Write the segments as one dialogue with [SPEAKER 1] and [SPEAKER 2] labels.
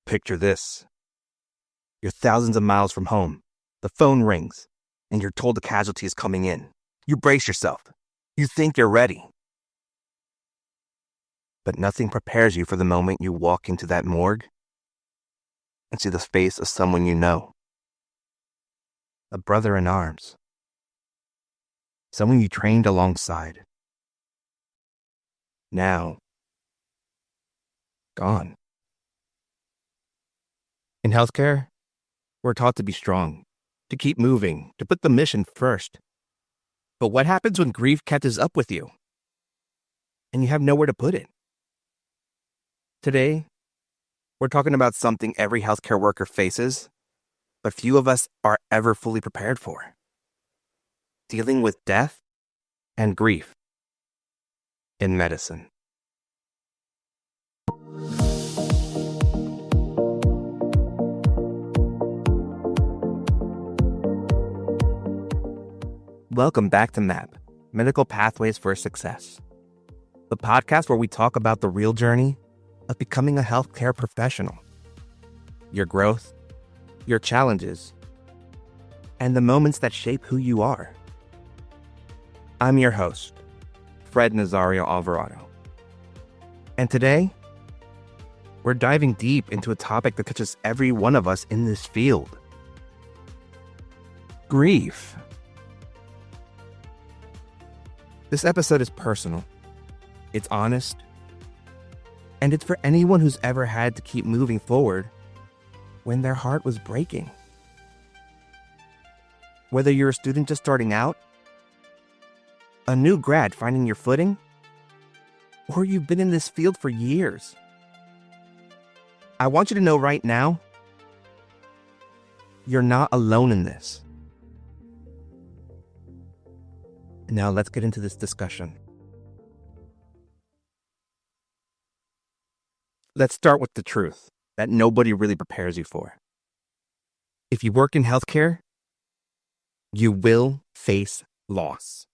[SPEAKER 1] Picture this. You're thousands of miles from home. The phone rings, and you're told the casualty is coming in. You brace yourself. You think you're ready. But nothing prepares you for the moment you walk into that morgue and see the face of someone you know. A brother in arms. Someone you trained alongside. Now, gone. In healthcare, we're taught to be strong, to keep moving, to put the mission first. But what happens when grief catches up with you and you have nowhere to put it? Today, we're talking about something every healthcare worker faces, but few of us are ever fully prepared for. Dealing with death and grief in medicine. Welcome back to MAP, Medical Pathways for Success, the podcast where we talk about the real journey of becoming a healthcare professional, your growth, your challenges, and the moments that shape who you are. I'm your host, Fred Nazario Alvarado. And today, we're diving deep into a topic that touches every one of us in this field. Grief. This episode is personal, it's honest, and it's for anyone who's ever had to keep moving forward when their heart was breaking. Whether you're a student just starting out, a new grad finding your footing, or you've been in this field for years, I want you to know right now, you're not alone in this. Now let's get into this discussion. Let's start with the truth that nobody really prepares you for. If you work in healthcare, you will face loss.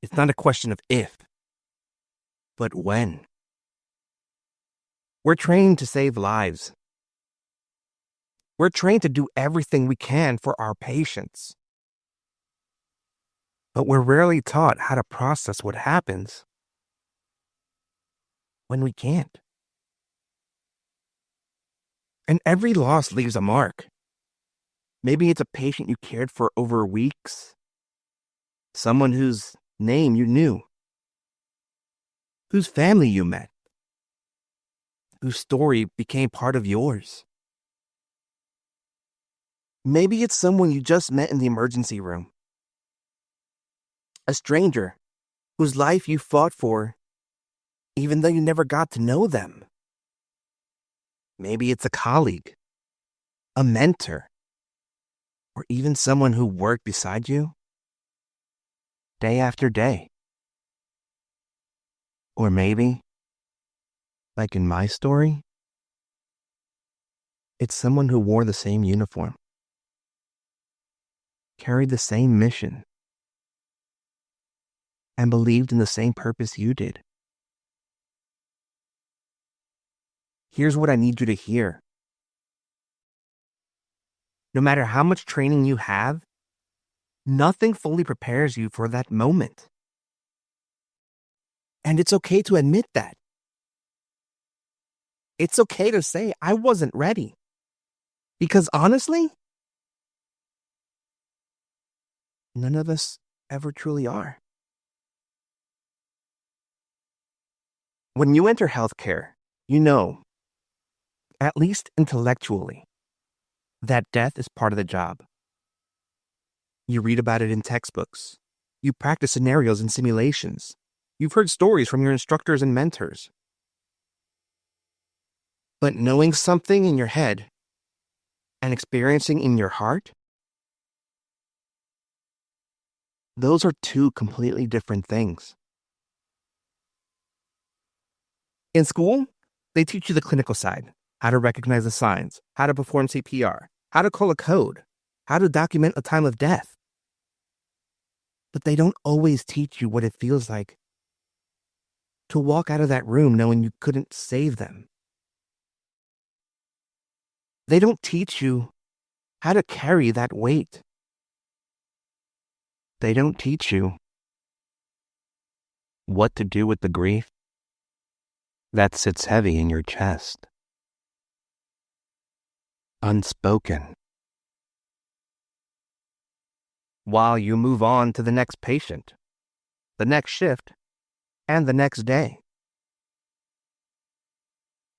[SPEAKER 1] It's not a question of if, but when. We're trained to save lives. We're trained to do everything we can for our patients. But we're rarely taught how to process what happens when we can't. And every loss leaves a mark. Maybe it's a patient you cared for over weeks, someone whose name you knew, whose family you met, whose story became part of yours. Maybe it's someone you just met in the emergency room. A stranger whose life you fought for, even though you never got to know them. Maybe it's a colleague, a mentor, or even someone who worked beside you day after day. Or maybe, like in my story, it's someone who wore the same uniform, carried the same mission, and believed in the same purpose you did. Here's what I need you to hear. No matter how much training you have, nothing fully prepares you for that moment. And it's okay to admit that. It's okay to say, I wasn't ready. Because honestly, none of us ever truly are. When you enter healthcare, you know, at least intellectually, that death is part of the job. You read about it in textbooks. You practice scenarios and simulations. You've heard stories from your instructors and mentors. But knowing something in your head and experiencing in your heart, those are two completely different things. In school, they teach you the clinical side, how to recognize the signs, how to perform CPR, how to call a code, how to document a time of death. But they don't always teach you what it feels like to walk out of that room knowing you couldn't save them. They don't teach you how to carry that weight. They don't teach you what to do with the grief that sits heavy in your chest, unspoken, while you move on to the next patient, the next shift, and the next day.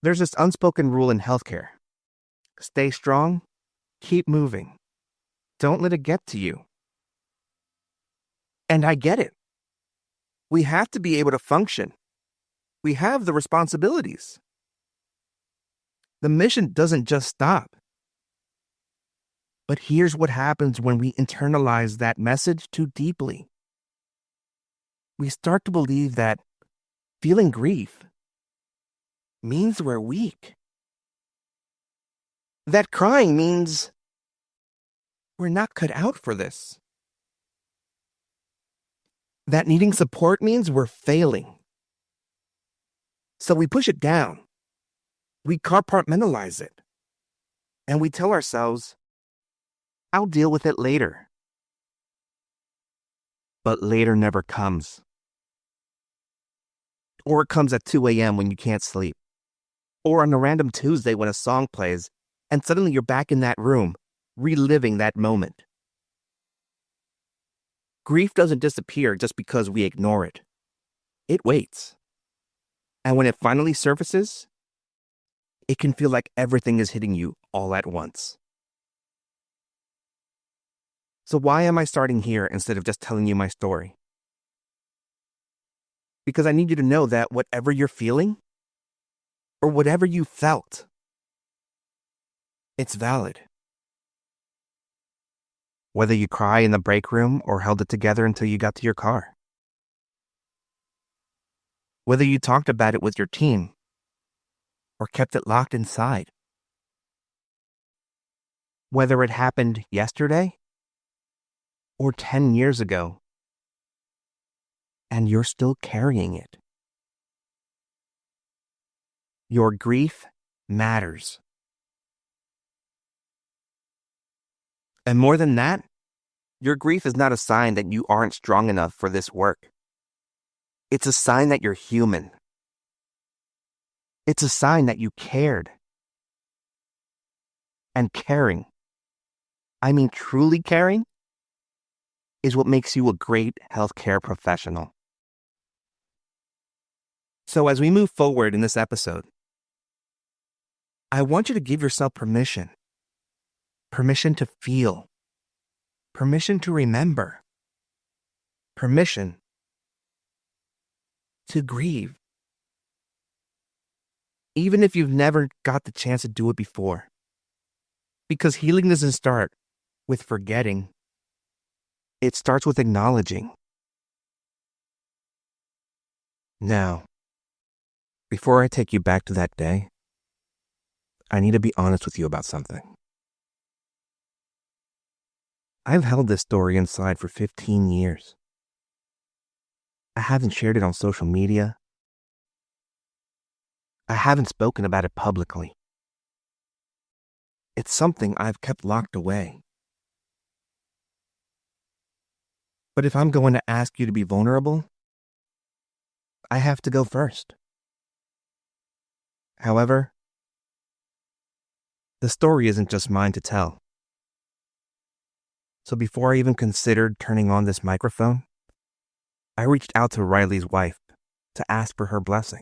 [SPEAKER 1] There's this unspoken rule in healthcare. Stay strong, keep moving. Don't let it get to you. And I get it. We have to be able to function. We have the responsibilities. The mission doesn't just stop. But here's what happens when we internalize that message too deeply. We start to believe that feeling grief means we're weak. That crying means we're not cut out for this. That needing support means we're failing. So we push it down. We compartmentalize it. And we tell ourselves, I'll deal with it later. But later never comes. Or it comes at 2 a.m. when you can't sleep. Or on a random Tuesday when a song plays and suddenly you're back in that room, reliving that moment. Grief doesn't disappear just because we ignore it. It waits. And when it finally surfaces, it can feel like everything is hitting you all at once. So why am I starting here instead of just telling you my story? Because I need you to know that whatever you're feeling, or whatever you felt, it's valid. Whether you cry in the break room or held it together until you got to your car. Whether you talked about it with your team or kept it locked inside. Whether it happened yesterday or 10 years ago, and you're still carrying it. Your grief matters. And more than that, your grief is not a sign that you aren't strong enough for this work. It's a sign that you're human. It's a sign that you cared. And caring, I mean truly caring, is what makes you a great healthcare professional. So as we move forward in this episode, I want you to give yourself permission. Permission to feel. Permission to remember. Permission to grieve. Even if you've never got the chance to do it before. Because healing doesn't start with forgetting. It starts with acknowledging. Now, before I take you back to that day, I need to be honest with you about something. I've held this story inside for 15 years. I haven't shared it on social media. I haven't spoken about it publicly. It's something I've kept locked away. But if I'm going to ask you to be vulnerable, I have to go first. However, the story isn't just mine to tell. So before I even considered turning on this microphone, I reached out to Riley's wife to ask for her blessing.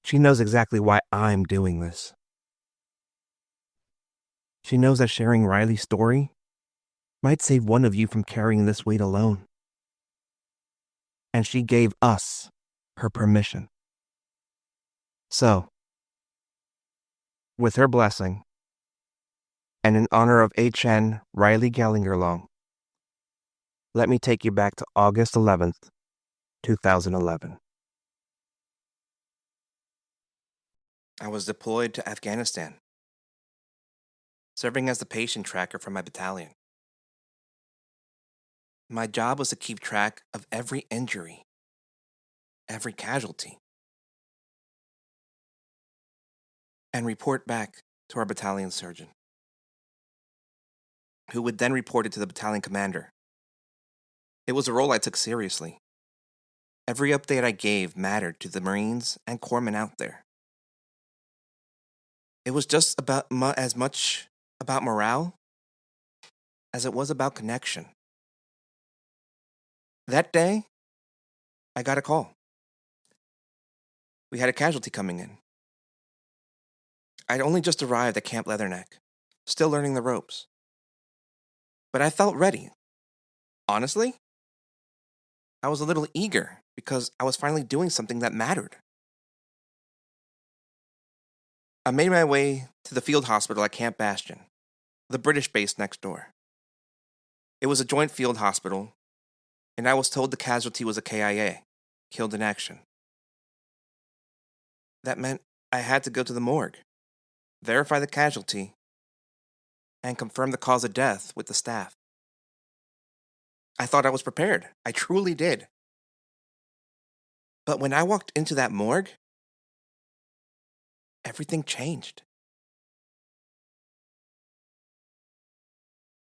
[SPEAKER 1] She knows exactly why I'm doing this. She knows that sharing Riley's story might save one of you from carrying this weight alone. And she gave us her permission. So, with her blessing, and in honor of H.N. Riley Gallingerlong, let me take you back to August 11th, 2011. I was deployed to Afghanistan, serving as the patient tracker for my battalion. My job was to keep track of every injury, every casualty. and report back to our battalion surgeon, who would then report it to the battalion commander. It was a role I took seriously. Every update I gave mattered to the Marines and corpsmen out there. It was just about as much about morale as it was about connection. That day, I got a call. We had a casualty coming in. I'd only just arrived at Camp Leatherneck, still learning the ropes. But I felt ready. Honestly, I was a little eager because I was finally doing something that mattered. I made my way to the field hospital at Camp Bastion, the British base next door. It was a joint field hospital, and I was told the casualty was a KIA, killed in action. That meant I had to go to the morgue, verify the casualty, and confirm the cause of death with the staff. I thought I was prepared. I truly did. But when I walked into that morgue, everything changed.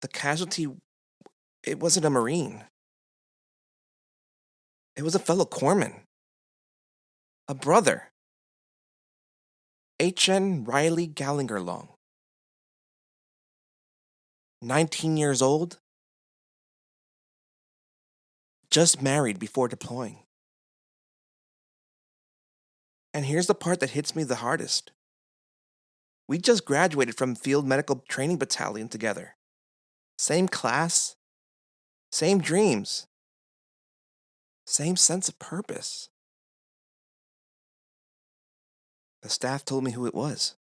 [SPEAKER 1] The casualty, it wasn't a Marine. It was a fellow corpsman. A brother. H.N. Riley Gallinger Long. 19 years old. Just married before deploying. And here's the part that hits me the hardest. We just graduated from Field Medical Training Battalion together. Same class, same dreams, same sense of purpose. The staff told me who it was.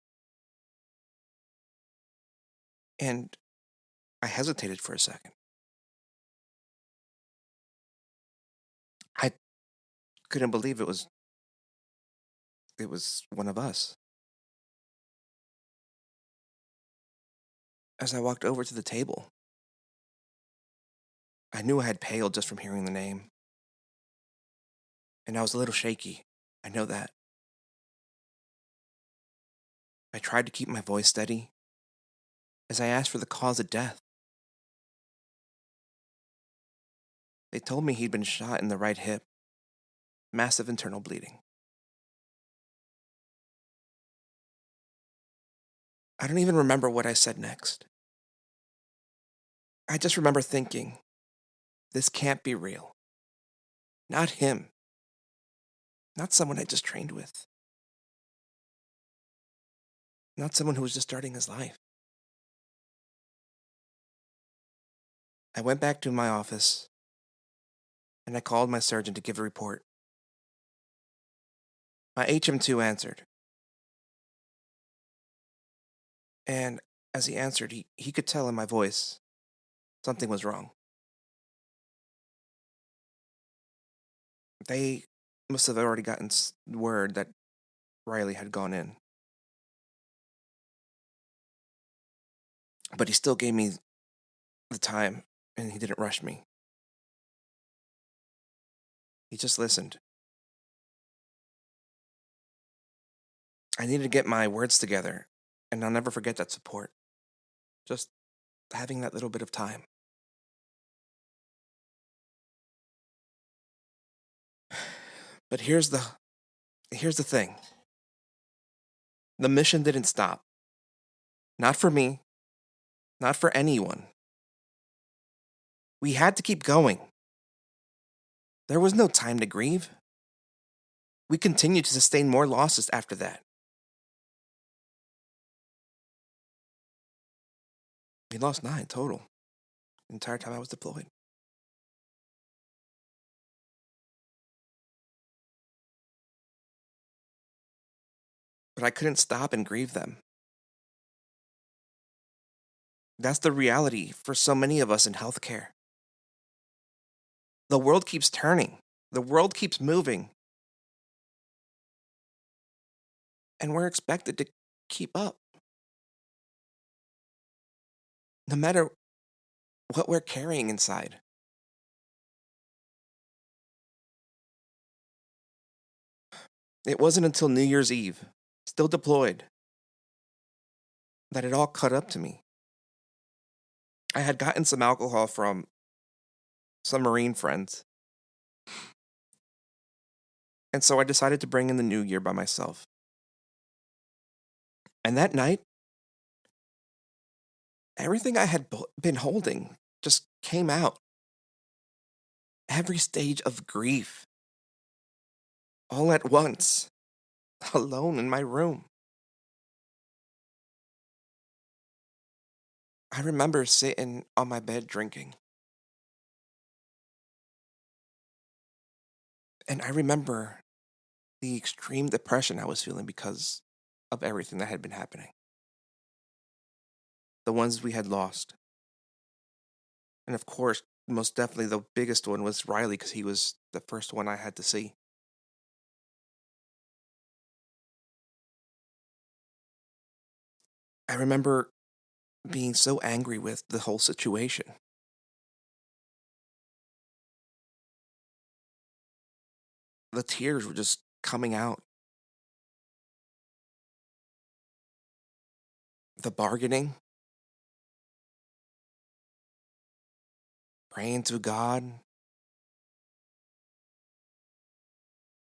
[SPEAKER 1] And I hesitated for a second. I couldn't believe it was one of us. As I walked over to the table, I knew I had paled just from hearing the name. And I was a little shaky. I know that. I tried to keep my voice steady as I asked for the cause of death. They told me he'd been shot in the right hip, massive internal bleeding. I don't even remember what I said next. I just remember thinking, this can't be real. Not him. Not someone I just trained with. Not someone who was just starting his life. I went back to my office and I called my surgeon to give a report. My HM2 answered. And as he answered, he could tell in my voice something was wrong. They must have already gotten word that Riley had gone in. But he still gave me the time, and he didn't rush me. He just listened. I needed to get my words together, and I'll never forget that support. Just having that little bit of time. But here's the thing. The mission didn't stop. Not for me. Not for anyone. We had to keep going. There was no time to grieve. We continued to sustain more losses after that. We lost 9 total. The entire time I was deployed. But I couldn't stop and grieve them. That's the reality for so many of us in healthcare. The world keeps turning. The world keeps moving. And we're expected to keep up. No matter what we're carrying inside. It wasn't until New Year's Eve, still deployed, that it all caught up to me. I had gotten some alcohol from some Marine friends, and so I decided to bring in the new year by myself. And that night, everything I had been holding just came out. Every stage of grief, all at once, alone in my room. I remember sitting on my bed drinking. And I remember the extreme depression I was feeling because of everything that had been happening. The ones we had lost. And of course, most definitely the biggest one was Riley because he was the first one I had to see. I remember being so angry with the whole situation. The tears were just coming out. The bargaining, praying to God,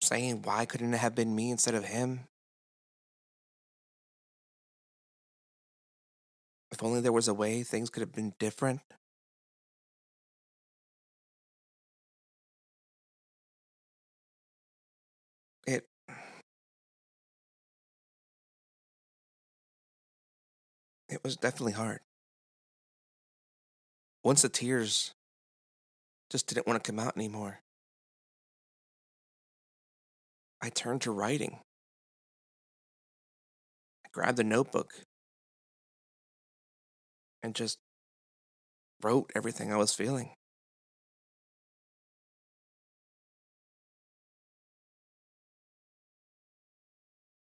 [SPEAKER 1] saying why couldn't it have been me instead of him? If only there was a way things could have been different. It it was definitely hard. Once the tears just didn't want to come out anymore, I turned to writing. I grabbed a notebook and just wrote everything I was feeling.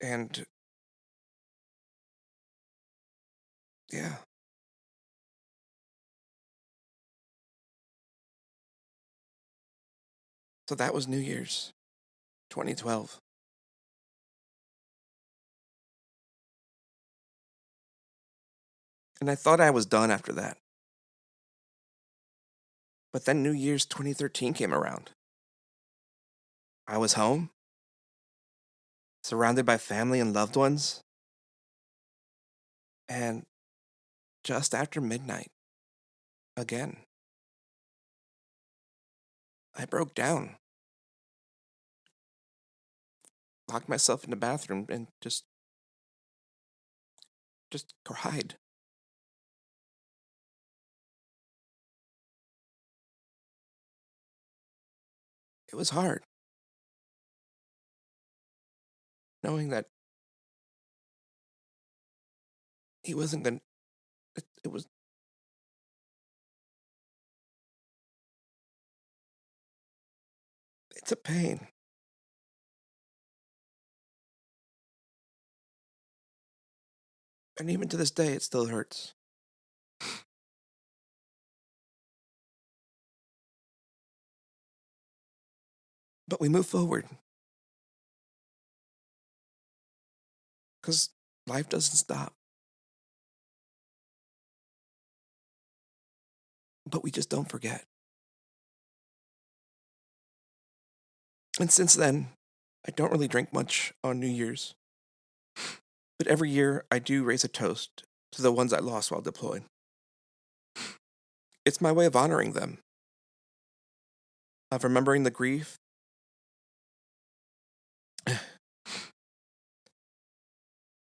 [SPEAKER 1] And yeah, so that was New Year's 2012. And I thought I was done after that. But then New Year's 2013 came around. I was home, surrounded by family and loved ones, and just after midnight, again, I broke down, locked myself in the bathroom, and just cried. It was hard, knowing that he wasn't gonna. It was. It's a pain, and even to this day, it still hurts. But we move forward, because life doesn't stop. But we just don't forget. And since then, I don't really drink much on New Year's. But every year, I do raise a toast to the ones I lost while deployed. It's my way of honoring them, of remembering the grief,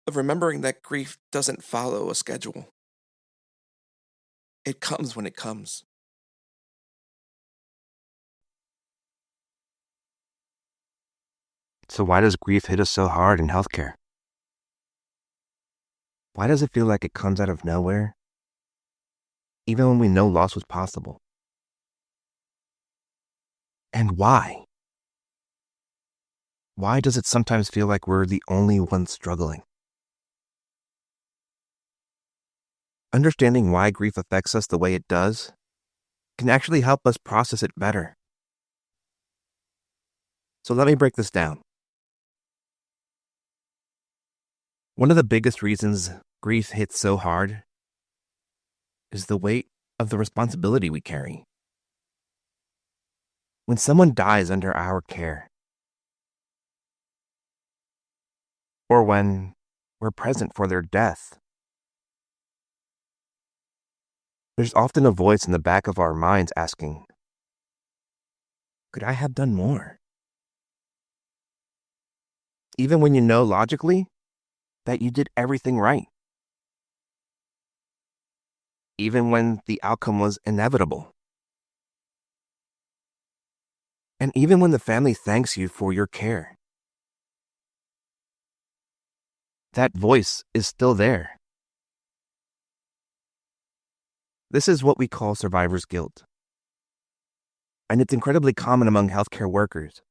[SPEAKER 1] of remembering that grief doesn't follow a schedule. It comes when it comes. So, why does grief hit us so hard in healthcare? Why does it feel like it comes out of nowhere, even when we know loss was possible? And why? Why does it sometimes feel like we're the only ones struggling? Understanding why grief affects us the way it does can actually help us process it better. So let me break this down. One of the biggest reasons grief hits so hard is the weight of the responsibility we carry. When someone dies under our care, or when we're present for their death, there's often a voice in the back of our minds asking, could I have done more? Even when you know logically that you did everything right. Even when the outcome was inevitable. And even when the family thanks you for your care. That voice is still there. This is what we call survivor's guilt. And it's incredibly common among healthcare workers.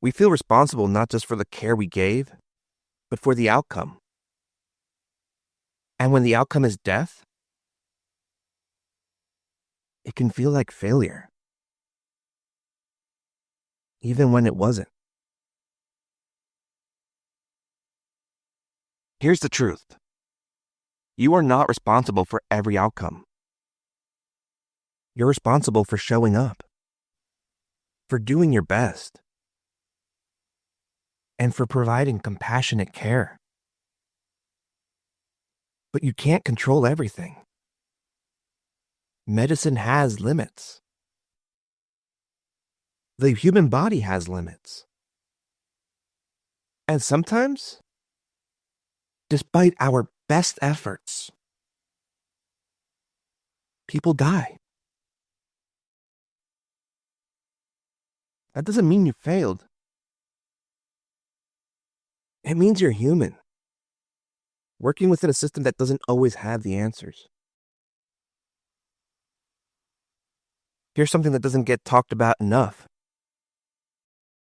[SPEAKER 1] We feel responsible not just for the care we gave, but for the outcome. And when the outcome is death, it can feel like failure. Even when it wasn't. Here's the truth. You are not responsible for every outcome. You're responsible for showing up, for doing your best, and for providing compassionate care. But you can't control everything. Medicine has limits. The human body has limits. And sometimes, despite our best efforts, people die. That doesn't mean you failed. It means you're human, working within a system that doesn't always have the answers. Here's something that doesn't get talked about enough.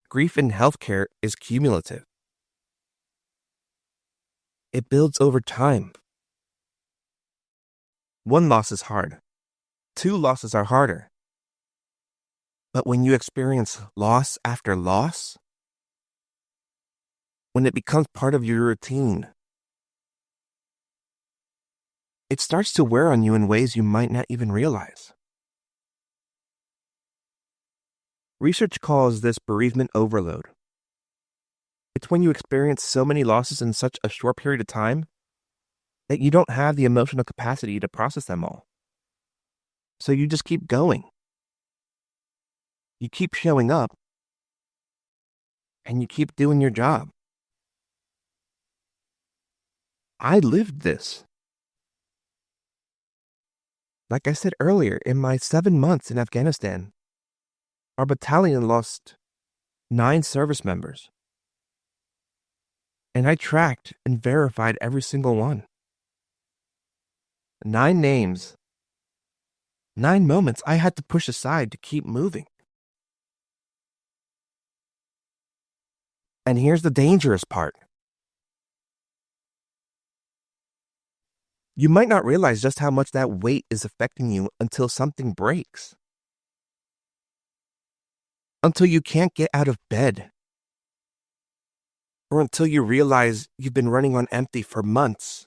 [SPEAKER 1] Grief in healthcare is cumulative. It builds over time. One loss is hard. 2 losses are harder. But when you experience loss after loss, when it becomes part of your routine, it starts to wear on you in ways you might not even realize. Research calls this bereavement overload. It's when you experience so many losses in such a short period of time that you don't have the emotional capacity to process them all. So you just keep going. You keep showing up, and you keep doing your job. I lived this. Like I said earlier, in my 7 months in Afghanistan, our battalion lost 9 service members. And I tracked and verified every single one. 9 names. 9 moments I had to push aside to keep moving. And here's the dangerous part. You might not realize just how much that weight is affecting you until something breaks. Until you can't get out of bed. Or until you realize you've been running on empty for months.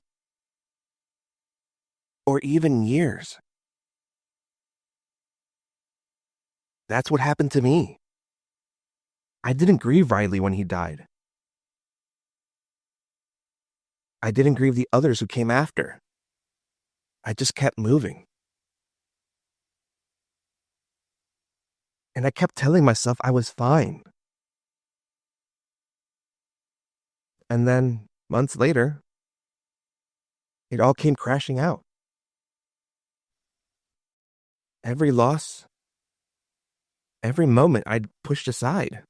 [SPEAKER 1] Or even years. That's what happened to me. I didn't grieve Riley when he died. I didn't grieve the others who came after. I just kept moving. And I kept telling myself I was fine. And then, months later, it all came crashing out. Every loss, every moment I'd pushed aside.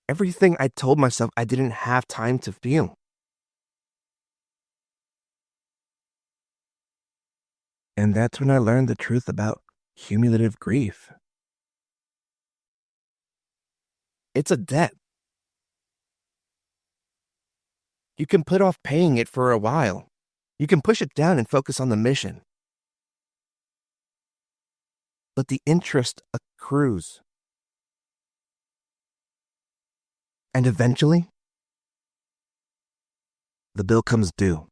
[SPEAKER 1] Everything I told myself I didn't have time to feel. And that's when I learned the truth about cumulative grief. It's a debt. You can put off paying it for a while. You can push it down and focus on the mission. But the interest accrues. And eventually, the bill comes due.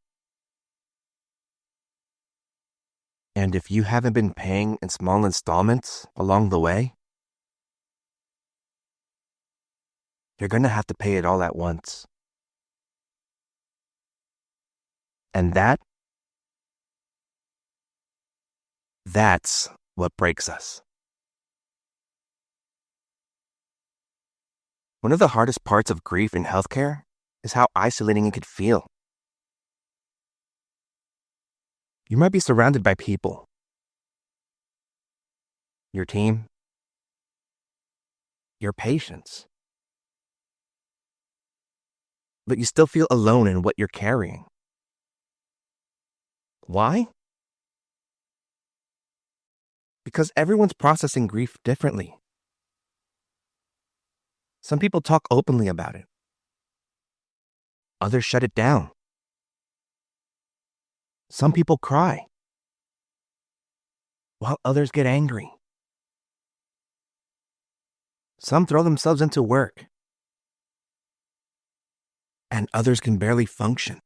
[SPEAKER 1] And if you haven't been paying in small installments along the way, you're going to have to pay it all at once. And that's what breaks us. One of the hardest parts of grief in healthcare is how isolating it could feel. You might be surrounded by people, your team, your patients, but you still feel alone in what you're carrying. Why? Because everyone's processing grief differently. Some people talk openly about it. Others shut it down. Some people cry, while others get angry. Some throw themselves into work, and others can barely function.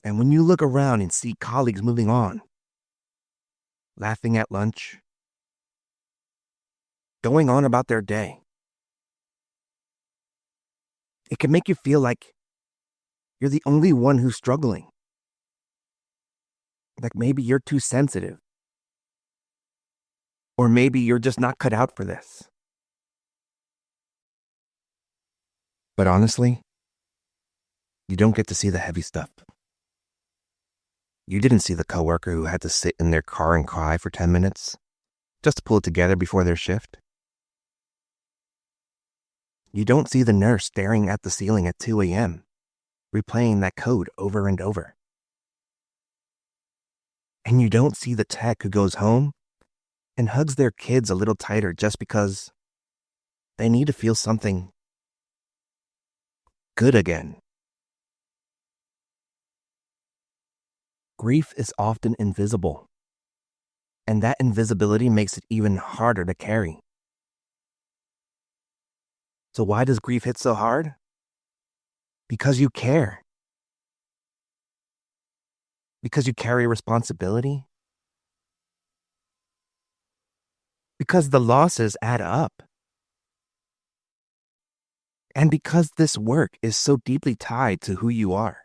[SPEAKER 1] And when you look around and see colleagues moving on, laughing at lunch, going on about their day, it can make you feel like you're the only one who's struggling. Like maybe you're too sensitive. Or maybe you're just not cut out for this. But honestly, you don't get to see the heavy stuff. You didn't see the coworker who had to sit in their car and cry for 10 minutes just to pull it together before their shift. You don't see the nurse staring at the ceiling at 2 a.m., replaying that code over and over. And you don't see the tech who goes home and hugs their kids a little tighter just because they need to feel something good again. Grief is often invisible, and that invisibility makes it even harder to carry. So why does grief hit so hard? Because you care. Because you carry responsibility. Because the losses add up. And because this work is so deeply tied to who you are.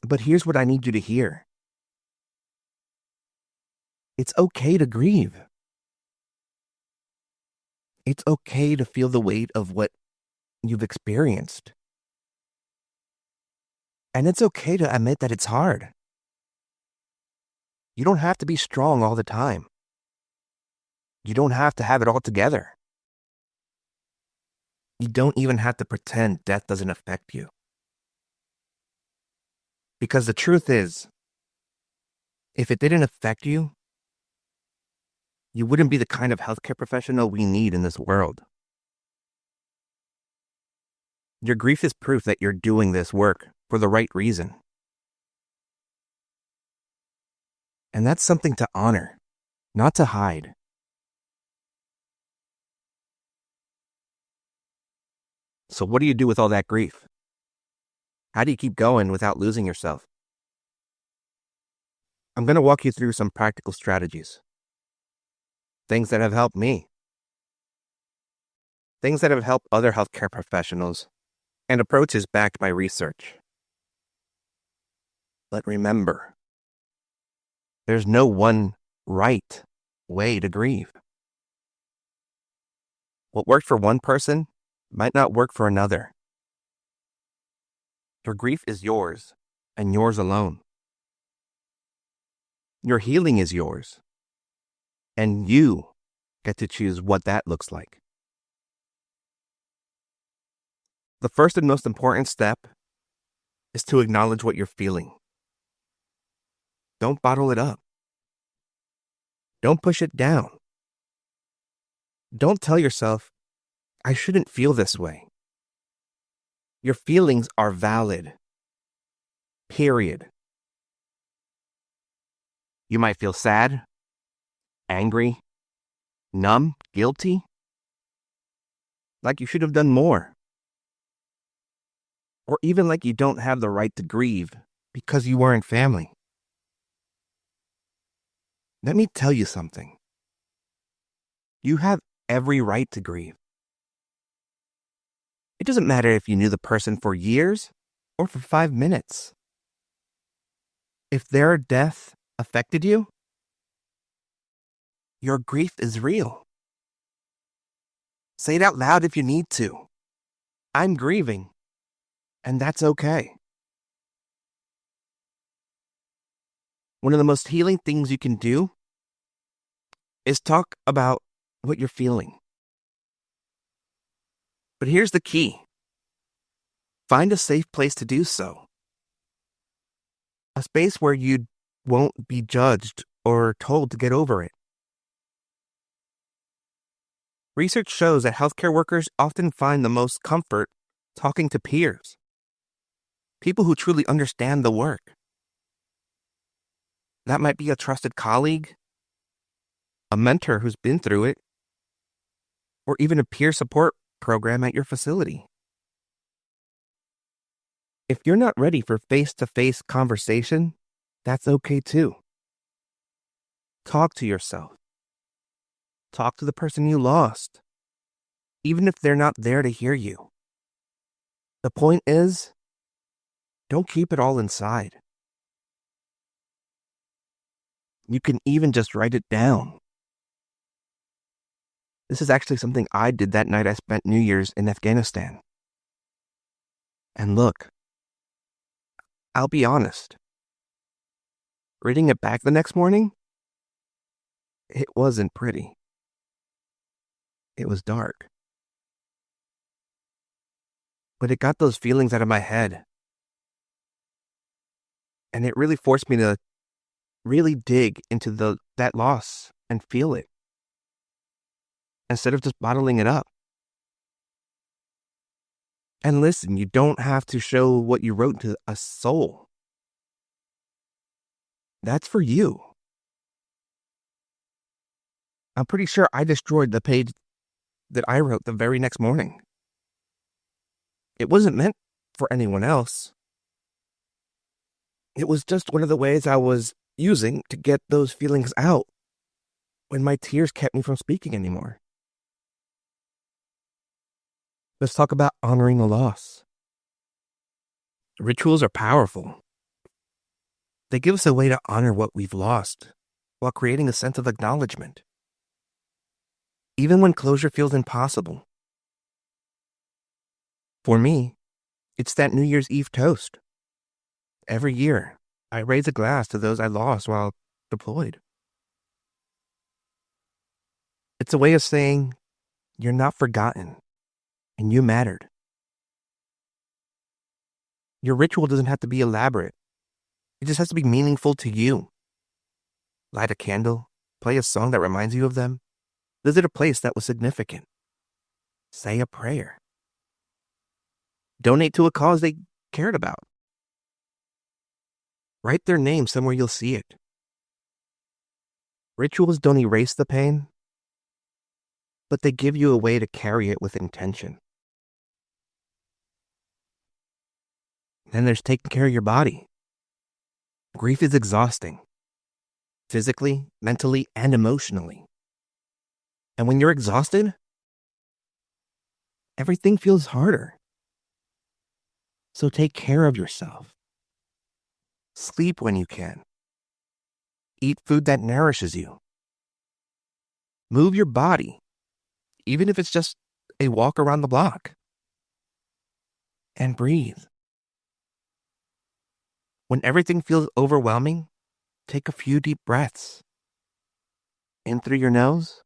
[SPEAKER 1] But here's what I need you to hear. It's okay to grieve. It's okay to feel the weight of what you've experienced. And it's okay to admit that it's hard. You don't have to be strong all the time. You don't have to have it all together. You don't even have to pretend death doesn't affect you. Because the truth is, if it didn't affect you, you wouldn't be the kind of healthcare professional we need in this world. Your grief is proof that you're doing this work for the right reason. And that's something to honor, not to hide. So what do you do with all that grief? How do you keep going without losing yourself? I'm going to walk you through some practical strategies. Things that have helped me. Things that have helped other healthcare professionals. And approaches backed by research. But remember, there's no one right way to grieve. What worked for one person might not work for another. Your grief is yours, and yours alone. Your healing is yours, and you get to choose what that looks like. The first and most important step is to acknowledge what you're feeling. Don't bottle it up. Don't push it down. Don't tell yourself, I shouldn't feel this way. Your feelings are valid. Period. You might feel sad, angry, numb, guilty. like you should have done more, or even like you don't have the right to grieve because you weren't family. Let me tell you something. You have every right to grieve. It doesn't matter if you knew the person for years or for 5 minutes. If their death affected you, your grief is real. Say it out loud if you need to. I'm grieving, and that's okay. One of the most healing things you can do is talk about what you're feeling. But here's the key. Find a safe place to do so. A space where you won't be judged or told to get over it. Research shows that healthcare workers often find the most comfort talking to peers, people who truly understand the work. That might be a trusted colleague, a mentor who's been through it, or even a peer support program at your facility. If you're not ready for face-to-face conversation, that's okay too. Talk to yourself. Talk to the person you lost, even if they're not there to hear you. The point is, don't keep it all inside. You can even just write it down. This is actually something I did that night I spent New Year's in Afghanistan. And look, I'll be honest. Reading it back the next morning, it wasn't pretty. It was dark. But it got those feelings out of my head. And it really forced me to really dig into that loss and feel it, instead of just bottling it up. And listen, you don't have to show what you wrote to a soul. That's for you. I'm pretty sure I destroyed the page that I wrote the very next morning. It wasn't meant for anyone else. It was just one of the ways I was using to get those feelings out when my tears kept me from speaking anymore. Let's talk about honoring a loss. Rituals are powerful. They give us a way to honor what we've lost while creating a sense of acknowledgement, even when closure feels impossible. For me, it's that New Year's Eve toast. Every year, I raise a glass to those I lost while deployed. It's a way of saying, you're not forgotten, and you mattered. Your ritual doesn't have to be elaborate. It just has to be meaningful to you. Light a candle, play a song that reminds you of them, visit a place that was significant. Say a prayer. Donate to a cause they cared about. Write their name somewhere you'll see it. Rituals don't erase the pain, but they give you a way to carry it with intention. Then there's taking care of your body. Grief is exhausting, physically, mentally, and emotionally. And when you're exhausted, everything feels harder. So take care of yourself. Sleep when you can. Eat food that nourishes you. Move your body, even if it's just a walk around the block. And breathe. When everything feels overwhelming, take a few deep breaths. In through your nose,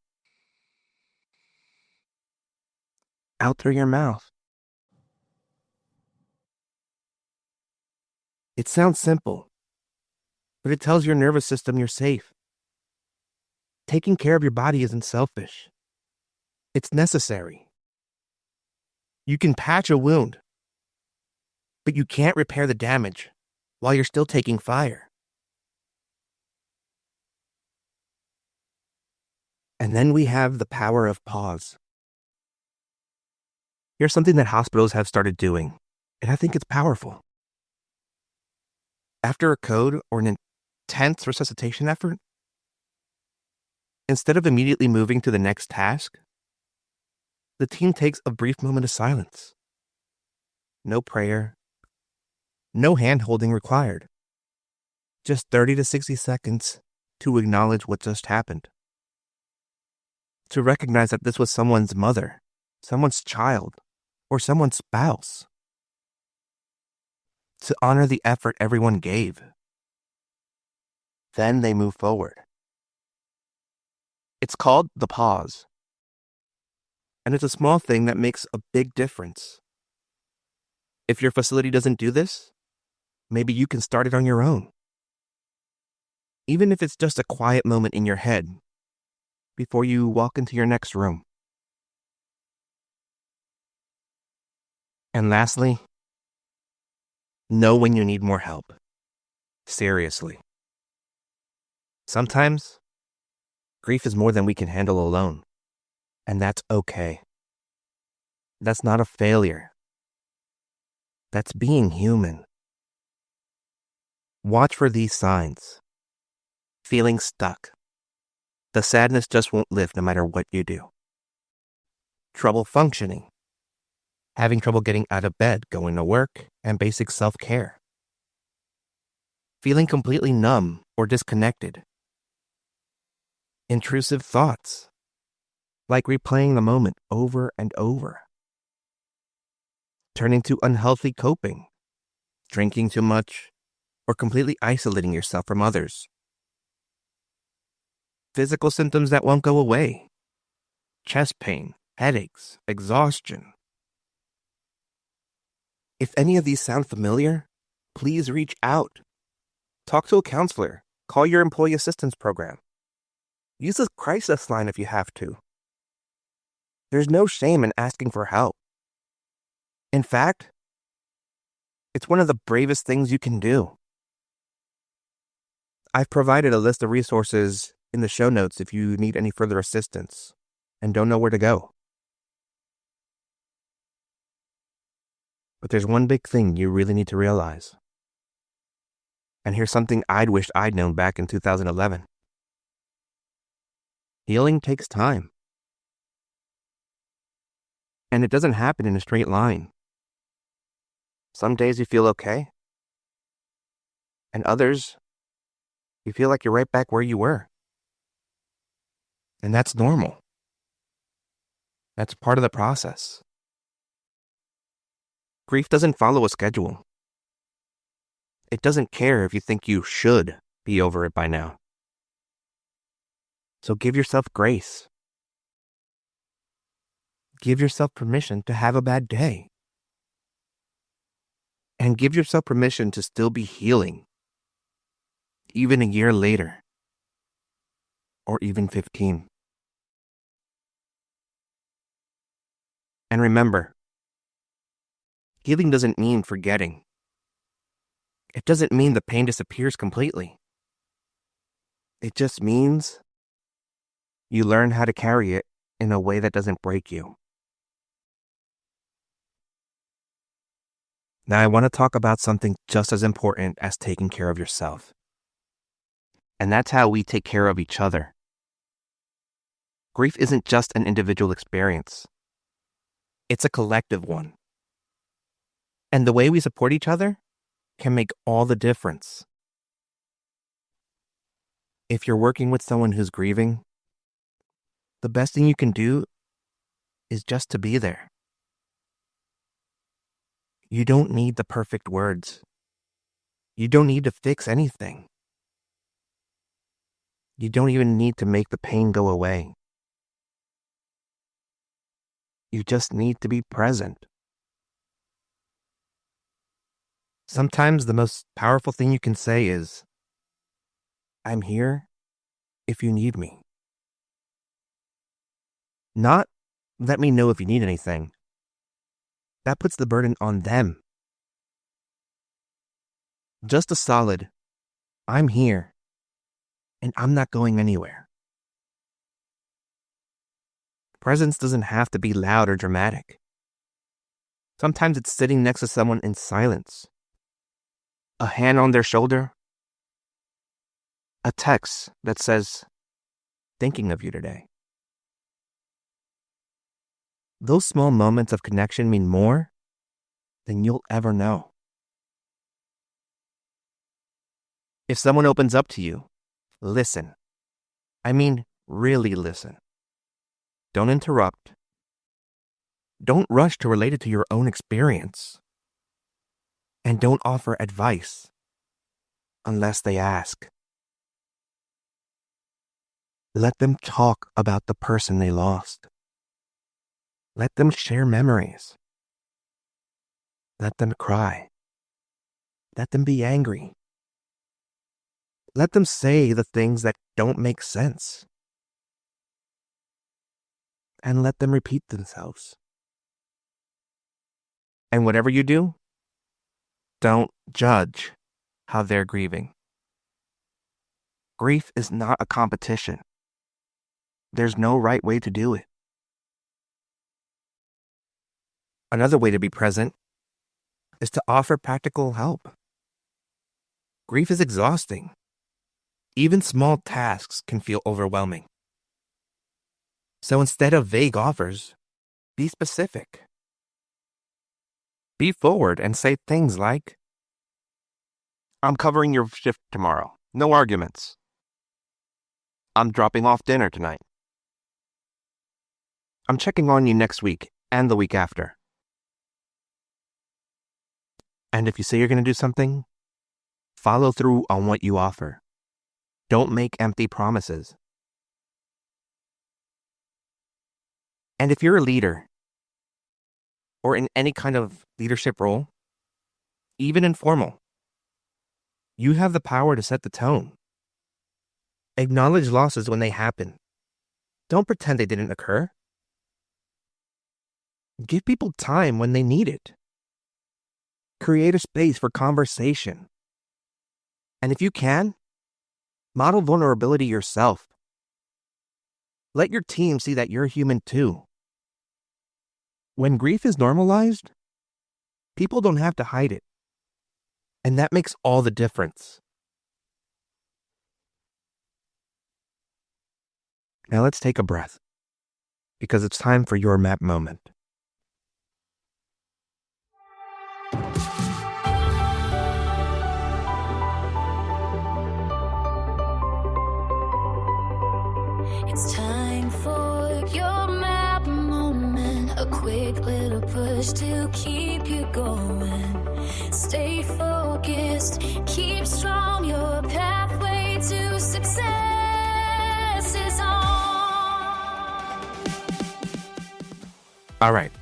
[SPEAKER 1] out through your mouth. It sounds simple, but it tells your nervous system you're safe. Taking care of your body isn't selfish. It's necessary. You can patch a wound, but you can't repair the damage while you're still taking fire. And then we have the power of pause. Here's something that hospitals have started doing, and I think it's powerful. After a code or an intense resuscitation effort, instead of immediately moving to the next task, the team takes a brief moment of silence. No prayer, no hand-holding required. Just 30 to 60 seconds to acknowledge what just happened. To recognize that this was someone's mother, someone's child, or someone's spouse. To honor the effort everyone gave. Then they move forward. It's called the pause. And it's a small thing that makes a big difference. If your facility doesn't do this, maybe you can start it on your own. Even if it's just a quiet moment in your head before you walk into your next room. And lastly, know when you need more help. Seriously. Sometimes, grief is more than we can handle alone. And that's okay. That's not a failure. That's being human. Watch for these signs. Feeling stuck. The sadness just won't lift no matter what you do. Trouble functioning. Having trouble getting out of bed, going to work, and basic self-care. Feeling completely numb or disconnected. Intrusive thoughts, like replaying the moment over and over. Turning to unhealthy coping, drinking too much, or completely isolating yourself from others. Physical symptoms that won't go away. Chest pain, headaches, exhaustion. If any of these sound familiar, please reach out. Talk to a counselor. Call your employee assistance program. Use a crisis line if you have to. There's no shame in asking for help. In fact, it's one of the bravest things you can do. I've provided a list of resources in the show notes if you need any further assistance and don't know where to go. But there's one big thing you really need to realize. And here's something I'd wished I'd known back in 2011. Healing takes time. And it doesn't happen in a straight line. Some days you feel okay. And others, you feel like you're right back where you were. And that's normal. That's part of the process. Grief doesn't follow a schedule. It doesn't care if you think you should be over it by now. So give yourself grace. Give yourself permission to have a bad day. And give yourself permission to still be healing. Even a year later. Or even 15. And remember, healing doesn't mean forgetting. It doesn't mean the pain disappears completely. It just means you learn how to carry it in a way that doesn't break you. Now I want to talk about something just as important as taking care of yourself. And that's how we take care of each other. Grief isn't just an individual experience. It's a collective one. And the way we support each other can make all the difference. If you're working with someone who's grieving, the best thing you can do is just to be there. You don't need the perfect words. You don't need to fix anything. You don't even need to make the pain go away. You just need to be present. Sometimes the most powerful thing you can say is, I'm here if you need me. Not, let me know if you need anything. That puts the burden on them. Just a solid, I'm here, and I'm not going anywhere. Presence doesn't have to be loud or dramatic. Sometimes it's sitting next to someone in silence, a hand on their shoulder, a text that says, "Thinking of you today." Those small moments of connection mean more than you'll ever know. If someone opens up to you, listen. I mean, really listen. Don't interrupt. Don't rush to relate it to your own experience. And don't offer advice unless they ask. Let them talk about the person they lost. Let them share memories. Let them cry. Let them be angry. Let them say the things that don't make sense. And let them repeat themselves. And whatever you do, don't judge how they're grieving. Grief is not a competition. There's no right way to do it. Another way to be present is to offer practical help. Grief is exhausting. Even small tasks can feel overwhelming. So instead of vague offers, be specific. Be forward and say things like, "I'm covering your shift tomorrow. No arguments. I'm dropping off dinner tonight. I'm checking on you next week and the week after." And if you say you're going to do something, follow through on what you offer. Don't make empty promises. And if you're a leader, or in any kind of leadership role, even informal, you have the power to set the tone. Acknowledge losses when they happen. Don't pretend they didn't occur. Give people time when they need it. Create a space for conversation. And if you can, model vulnerability yourself. Let your team see that you're human too. When grief is normalized, people don't have to hide it. And that makes all the difference. Now let's take a breath, because it's time for your map moment.
[SPEAKER 2] It's time for your map moment. A quick little push to keep you going. Stay focused, keep strong. Your pathway to success is on.
[SPEAKER 1] All right,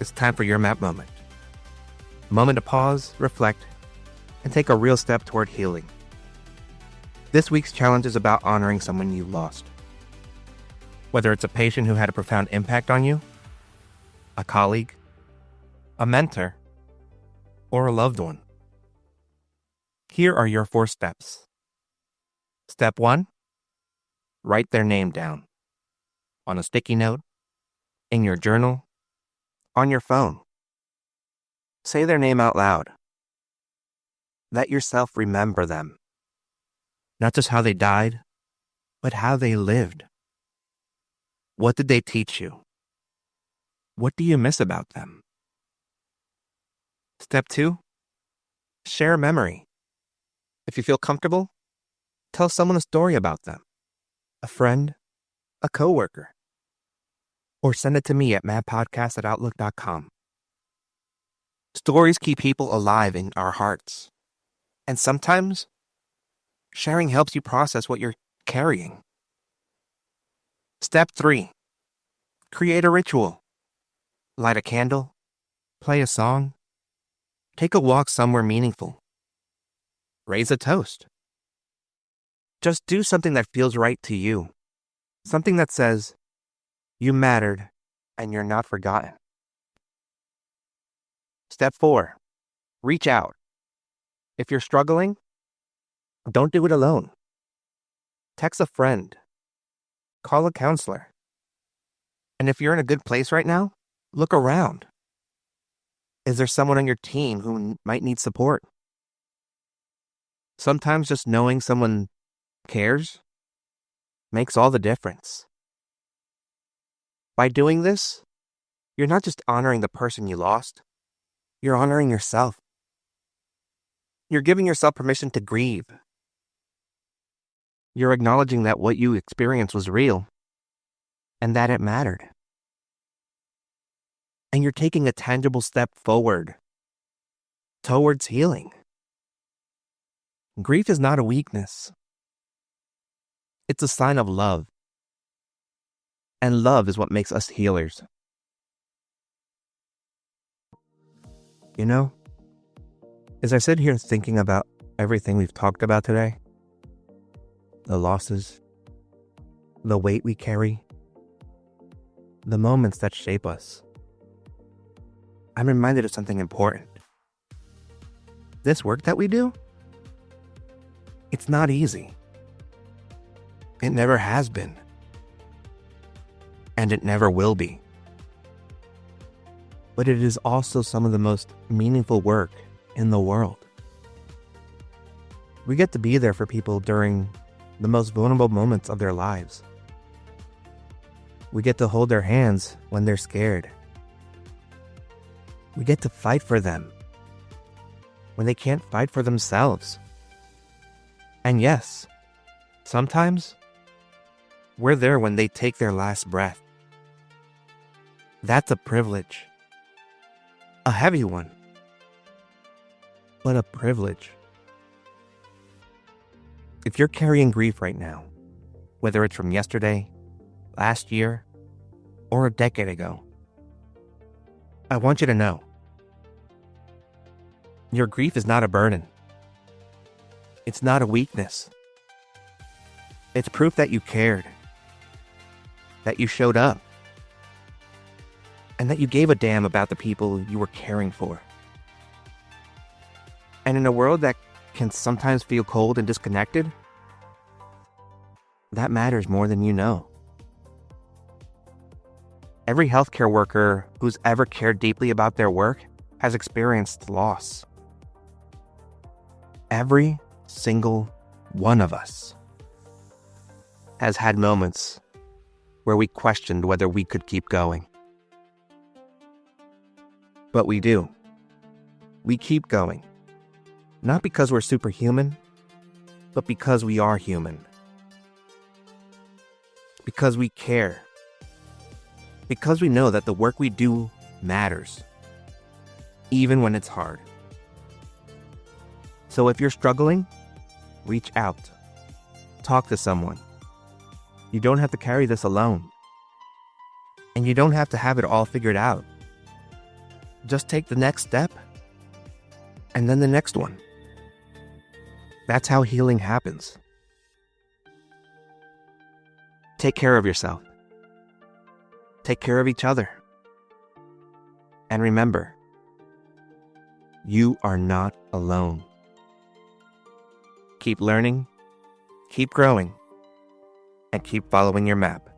[SPEAKER 1] it's time for your map moment. Moment to pause, reflect, and take a real step toward healing. This week's challenge is about honoring someone you lost. Whether it's a patient who had a profound impact on you, a colleague, a mentor, or a loved one. Here are your 4 steps. Step 1, write their name down. On a sticky note, in your journal, on your phone. Say their name out loud. Let yourself remember them. Not just how they died, but how they lived. What did they teach you? What do you miss about them? Step 2, share a memory. If you feel comfortable, tell someone a story about them. A friend, a coworker. Or send it to me at madpodcast@outlook.com. Stories keep people alive in our hearts. And sometimes, sharing helps you process what you're carrying. Step 3, create a ritual. Light a candle, play a song, take a walk somewhere meaningful. Raise a toast. Just do something that feels right to you. Something that says, you mattered and you're not forgotten. Step 4, reach out. If you're struggling, don't do it alone. Text a friend. Call a counselor. And if you're in a good place right now, look around. Is there someone on your team who might need support? Sometimes just knowing someone cares makes all the difference. By doing this, you're not just honoring the person you lost, you're honoring yourself. You're giving yourself permission to grieve. You're acknowledging that what you experienced was real and that it mattered. And you're taking a tangible step forward towards healing. Grief is not a weakness. It's a sign of love. And love is what makes us healers. You know, as I sit here thinking about everything we've talked about today, the losses, the weight we carry, the moments that shape us, I'm reminded of something important. This work that we do, it's not easy. It never has been. And it never will be. But it is also some of the most meaningful work in the world. We get to be there for people during the most vulnerable moments of their lives. We get to hold their hands when they're scared. We get to fight for them when they can't fight for themselves. And yes, sometimes we're there when they take their last breath. That's a privilege. A heavy one, but a privilege. If you're carrying grief right now, whether it's from yesterday, last year, or a decade ago, I want you to know your grief is not a burden. It's not a weakness. It's proof that you cared, that you showed up, and that you gave a damn about the people you were caring for. And in a world that can sometimes feel cold and disconnected, that matters more than you know. Every healthcare worker who's ever cared deeply about their work has experienced loss. Every single one of us has had moments where we questioned whether we could keep going. But we do. We keep going. Not because we're superhuman, but because we are human. Because we care. Because we know that the work we do matters, even when it's hard. So if you're struggling, reach out. Talk to someone. You don't have to carry this alone. And you don't have to have it all figured out. Just take the next step, and then the next one. That's how healing happens. Take care of yourself. Take care of each other. And remember, you are not alone. Keep learning, keep growing, and keep following your map,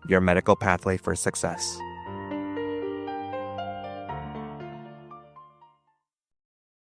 [SPEAKER 1] your medical pathway for success.